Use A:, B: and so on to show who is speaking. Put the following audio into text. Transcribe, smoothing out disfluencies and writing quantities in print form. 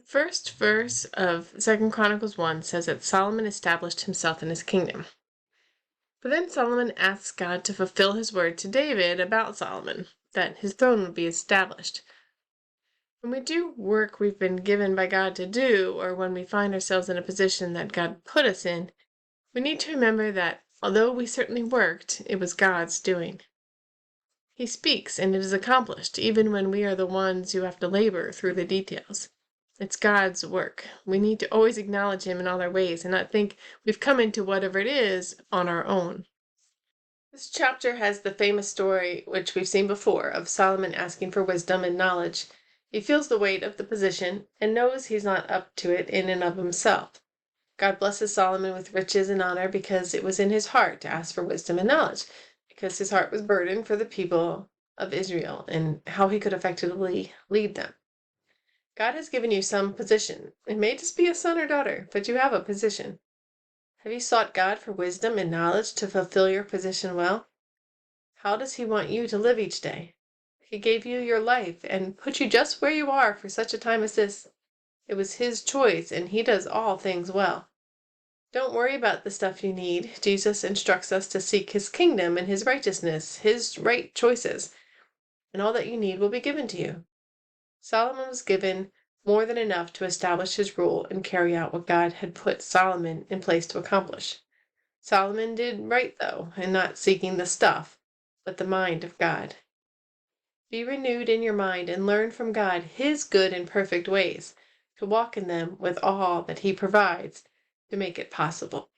A: The first verse of 2 Chronicles 1 says that Solomon established himself in his kingdom. But then Solomon asks God to fulfill his word to David about Solomon, that his throne would be established. When we do work we've been given by God to do, or when we find ourselves in a position that God put us in, we need to remember that although we certainly worked, it was God's doing. He speaks and it is accomplished, even when we are the ones who have to labor through the details. It's God's work. We need to always acknowledge Him in all our ways and not think we've come into whatever it is on our own. This chapter has the famous story, which we've seen before, of Solomon asking for wisdom and knowledge. He feels the weight of the position and knows he's not up to it in and of himself. God blesses Solomon with riches and honor because it was in his heart to ask for wisdom and knowledge, because his heart was burdened for the people of Israel and how he could effectively lead them. God has given you some position. It may just be a son or daughter, but you have a position. Have you sought God for wisdom and knowledge to fulfill your position well? How does He want you to live each day? He gave you your life and put you just where you are for such a time as this. It was His choice, and He does all things well. Don't worry about the stuff you need. Jesus instructs us to seek His kingdom and His righteousness, His right choices, and all that you need will be given to you. Solomon was given more than enough to establish his rule and carry out what God had put Solomon in place to accomplish. Solomon did right, though, in not seeking the stuff, but the mind of God. Be renewed in your mind and learn from God His good and perfect ways, to walk in them with all that He provides to make it possible.